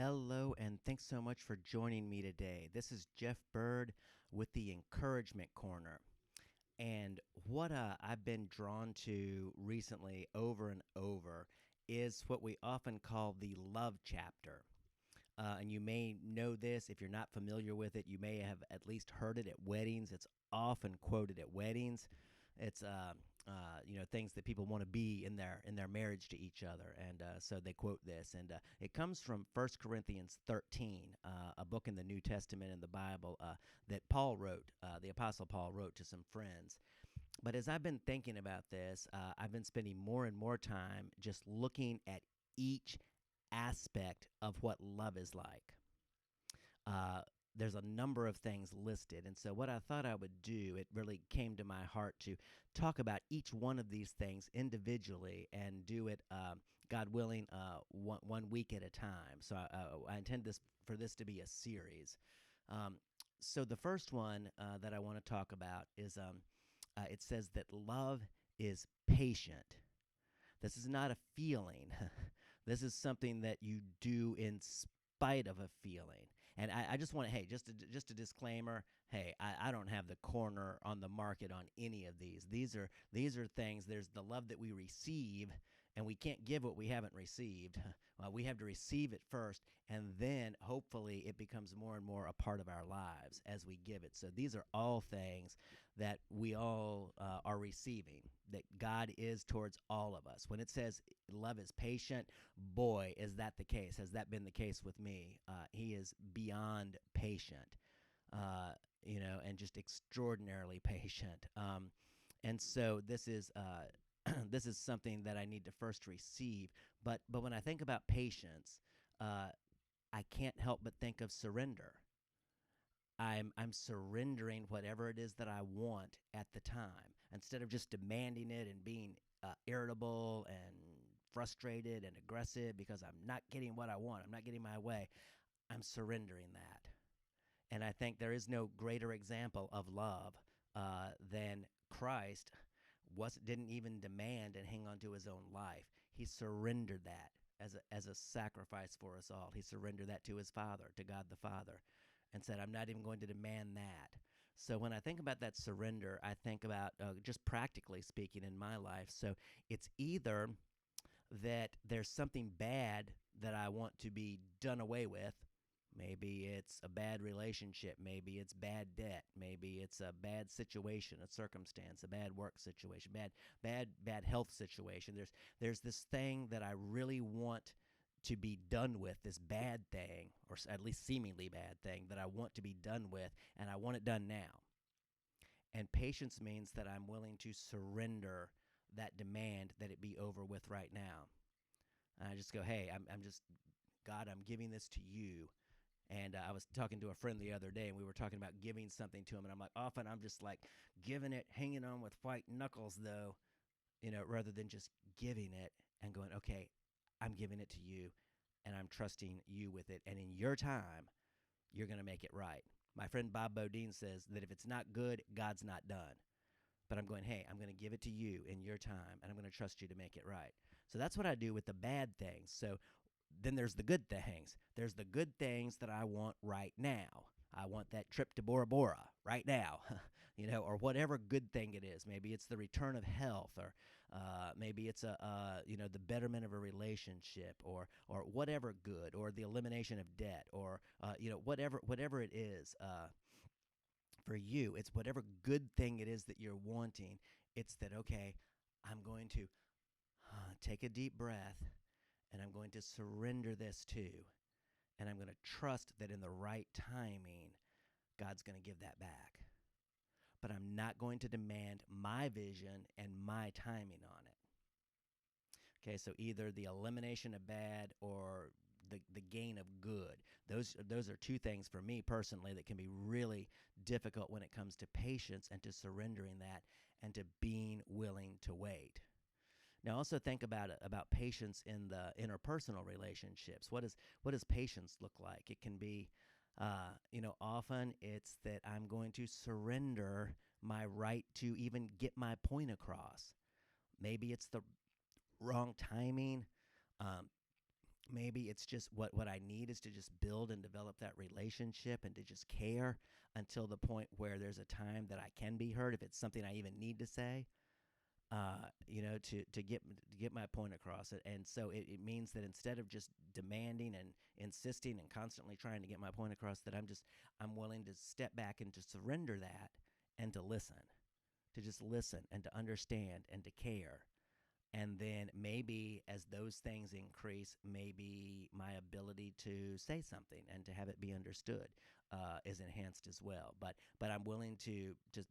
Hello, and thanks so much for joining me today. This is Jeff Bird with the Encouragement Corner. And what I've been drawn to recently over and over is what we often call the love chapter. And you may know this. If you're not familiar with it, you may have at least heard it at weddings. It's often quoted at weddings. It's things that people want to be in their marriage to each other, and so they quote this, and it comes from 1 Corinthians 13, a book in the New Testament in the Bible that Paul wrote, the Apostle Paul wrote to some friends. But as I've been thinking about this, I've been spending more and more time just looking at each aspect of what love is like. Uh, there's a number of things listed. And so, what I thought I would do, it really came to my heart to talk about each one of these things individually and do it, God willing, one week at a time. So, I intend for this to be a series. Um, so, the first one that I want to talk about is it says that love is patient. This is not a feeling. This is something that you do in spite of a feeling. And I just want to, hey, just a disclaimer. Hey, I don't have the corner on the market on any of these. These are things. There's the love that we receive, and we can't give what we haven't received. We have to receive it first, and then hopefully it becomes more and more a part of our lives as we give it. So these are all things that we all are receiving, that God is towards all of us. When it says love is patient, boy, is that the case. Has that been the case with me? He is beyond patient, and just extraordinarily patient. And so this is this is something that I need to first receive. But when I think about patience, uh, I can't help but think of surrender. I'm surrendering whatever it is that I want at the time instead of just demanding it and being irritable and frustrated and aggressive because I'm not getting what I want. I'm not getting my way. I'm surrendering that. And I think there is no greater example of love than Christ didn't even demand and hang on to his own life. He surrendered that as a sacrifice for us all. He surrendered that to his Father, to God the Father, and said, I'm not even going to demand that. So when I think about that surrender, I think about just practically speaking in my life. So it's either that there's something bad that I want to be done away with. Maybe it's a bad relationship. Maybe it's bad debt. Maybe it's a bad situation, a circumstance, a bad work situation, bad health situation. There's this thing that I really want to be done with, this bad thing, or at least seemingly bad thing that I want to be done with, and I want it done now. And patience means that I'm willing to surrender that demand that it be over with right now. And I just go, hey, I'm just, God, I'm giving this to you. And I was talking to a friend the other day, and we were talking about giving something to him. And I'm like, often I'm just like giving it, hanging on with white knuckles, though, rather than just giving it and going, okay, I'm giving it to you, and I'm trusting you with it. And in your time, you're going to make it right. My friend Bob Bodine says that if it's not good, God's not done. But I'm going, hey, I'm going to give it to you in your time, and I'm going to trust you to make it right. So that's what I do with the bad things. So then there's the good things. There's the good things that I want right now. I want that trip to Bora Bora right now, or whatever good thing it is. Maybe it's the return of health, or maybe it's the betterment of a relationship, or whatever good, or the elimination of debt, or whatever it is. For you, it's whatever good thing it is that you're wanting. It's that, okay, I'm going to take a deep breath, and I'm going to surrender this to, and I'm going to trust that in the right timing, God's going to give that back. But I'm not going to demand my vision and my timing on it. Okay, so either the elimination of bad or the gain of good. Those are two things for me personally that can be really difficult when it comes to patience and to surrendering that and to being willing to wait. Now, also think about patience in the interpersonal relationships. What does patience look like? It can be, often it's that I'm going to surrender my right to even get my point across. Maybe it's the wrong timing. Um, maybe it's just what I need is to just build and develop that relationship and to just care until the point where there's a time that I can be heard if it's something I even need to say. To get my point across it, and so it means that instead of just demanding and insisting and constantly trying to get my point across, that I'm willing to step back and to surrender that and to listen, to just listen and to understand and to care. And then maybe as those things increase, maybe my ability to say something and to have it be understood is enhanced as well. But I'm willing to just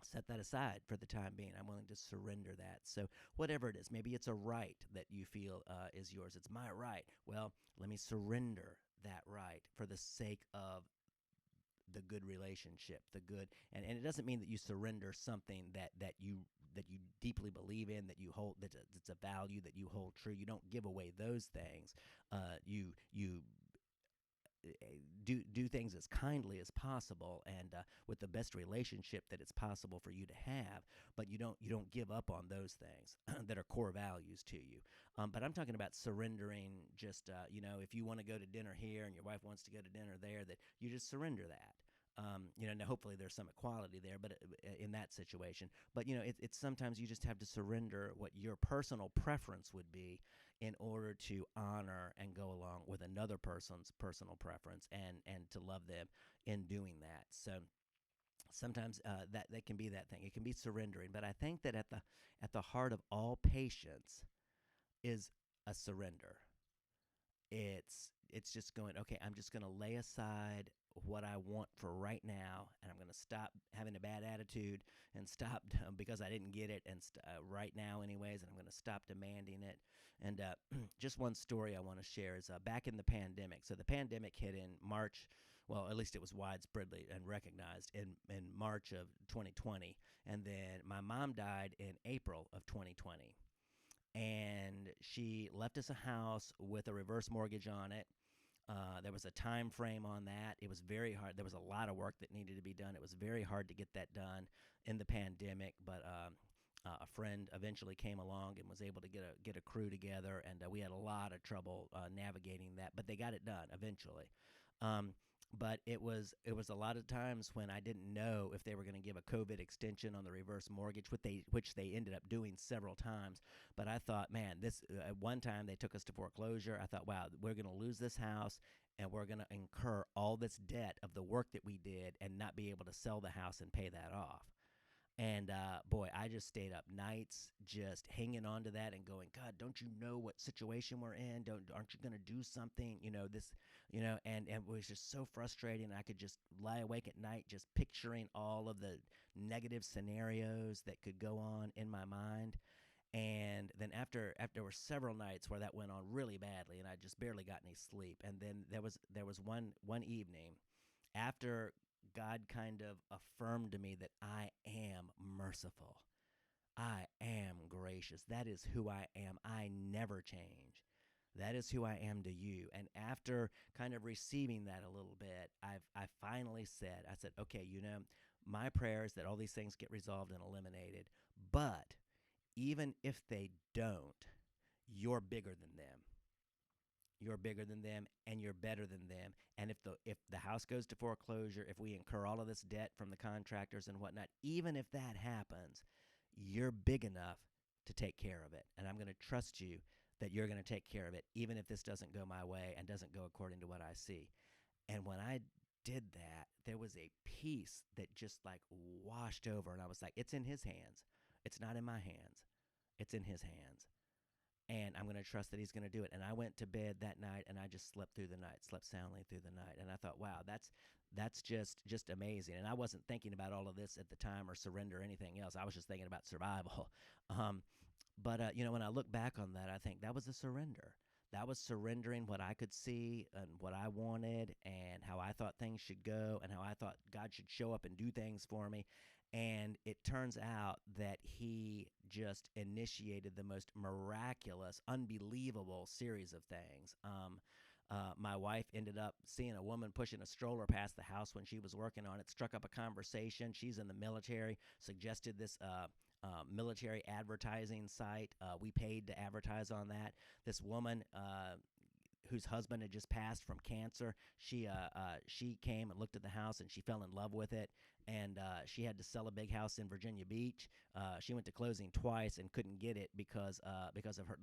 set that aside for the time being. I'm willing to surrender that. So whatever it is, maybe it's a right that you feel is yours. It's my right. Well, let me surrender that right for the sake of the good relationship, the good, and it doesn't mean that you surrender something that you deeply believe in, that you hold, that's a value that you hold true. You don't give away those things. You do things as kindly as possible and with the best relationship that it's possible for you to have, but you don't give up on those things that are core values to you. But I'm talking about surrendering. Just if you want to go to dinner here and your wife wants to go to dinner there, that you just surrender that. Now hopefully there's some equality there, but in that situation, but it's sometimes you just have to surrender what your personal preference would be in order to honor and go along with another person's personal preference and to love them in doing that. So sometimes that can be that thing. It can be surrendering, but I think that at the heart of all patience is a surrender. It's just going, okay, I'm just going to lay aside what I want for right now, and I'm going to stop having a bad attitude and stop because I didn't get it, and right now anyways, and I'm going to stop demanding it. And just one story I want to share is back in the pandemic. So the pandemic hit in March. Well, at least it was widespreadly and recognized in March of 2020, and then my mom died in April of 2020, and she left us a house with a reverse mortgage on it. There was a time frame on that. It was very hard. There was a lot of work that needed to be done. It was very hard to get that done in the pandemic, but a friend eventually came along and was able to get a crew together, and we had a lot of trouble navigating that, but they got it done eventually. Um, but it was a lot of times when I didn't know if they were going to give a COVID extension on the reverse mortgage, which they ended up doing several times. But I thought, man, this at one time they took us to foreclosure. I thought, wow, we're going to lose this house and we're going to incur all this debt of the work that we did and not be able to sell the house and pay that off. And boy, I just stayed up nights just hanging on to that and going, God, don't you know what situation we're in? Aren't you going to do something? And it was just so frustrating. I could just lie awake at night just picturing all of the negative scenarios that could go on in my mind. And then after there were several nights where that went on really badly, and I just barely got any sleep. And then there was one evening after God kind of affirmed to me that I am merciful. I am gracious. That is who I am. I never change. That is who I am to you. And after kind of receiving that a little bit, I finally said, okay, my prayer is that all these things get resolved and eliminated. But even if they don't, you're bigger than them. You're bigger than them and you're better than them. And if the house goes to foreclosure, if we incur all of this debt from the contractors and whatnot, even if that happens, you're big enough to take care of it. And I'm going to trust you that you're going to take care of it, even if this doesn't go my way and doesn't go according to what I see. And when I did that, there was a peace that just like washed over. And I was like, it's in his hands. It's not in my hands. It's in his hands. And I'm going to trust that he's going to do it. And I went to bed that night and I just slept through the night, slept soundly through the night. And I thought, wow, that's just amazing. And I wasn't thinking about all of this at the time or surrender or anything else. I was just thinking about survival. But when I look back on that, I think that was a surrender. That was surrendering what I could see and what I wanted and how I thought things should go and how I thought God should show up and do things for me. And it turns out that he just initiated the most miraculous, unbelievable series of things. My wife ended up seeing a woman pushing a stroller past the house when she was working on it, struck up a conversation. She's in the military, suggested this military advertising site. We paid to advertise on that. This woman whose husband had just passed from cancer. She came and looked at the house and she fell in love with it. And she had to sell a big house in Virginia Beach. She went to closing twice and couldn't get it because of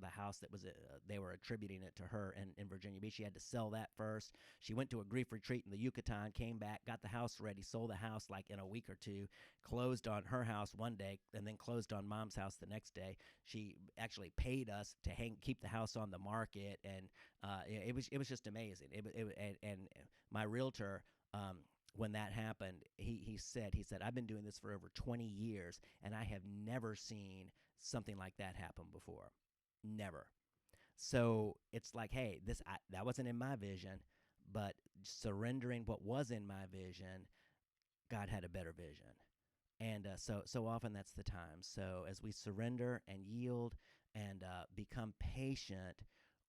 the house that was they were attributing it to her in Virginia Beach. She had to sell that first. She went to a grief retreat in the Yucatan, came back, got the house ready, sold the house like in a week or two, closed on her house one day, and then closed on Mom's house the next day. She actually paid us to keep the house on the market, and it was just amazing. And my realtor. When that happened, he said, I've been doing this for over 20 years, and I have never seen something like that happen before. Never. So it's like, hey, that wasn't in my vision, but surrendering what was in my vision, God had a better vision. And so often that's the time. So as we surrender and yield and become patient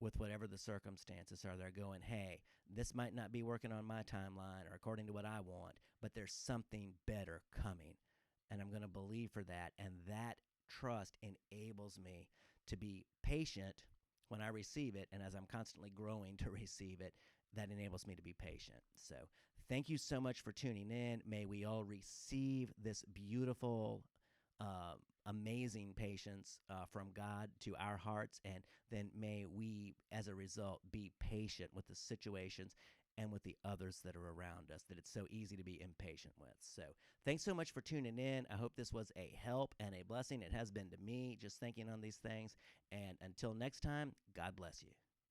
with whatever the circumstances are, they're going, hey, this might not be working on my timeline or according to what I want, but there's something better coming. And I'm going to believe for that. And that trust enables me to be patient when I receive it. And as I'm constantly growing to receive it, that enables me to be patient. So thank you so much for tuning in. May we all receive this beautiful, amazing patience from God to our hearts, and then may we, as a result, be patient with the situations and with the others that are around us that it's so easy to be impatient with. So thanks so much for tuning in. I hope this was a help and a blessing. It has been to me, just thinking on these things. And until next time, God bless you.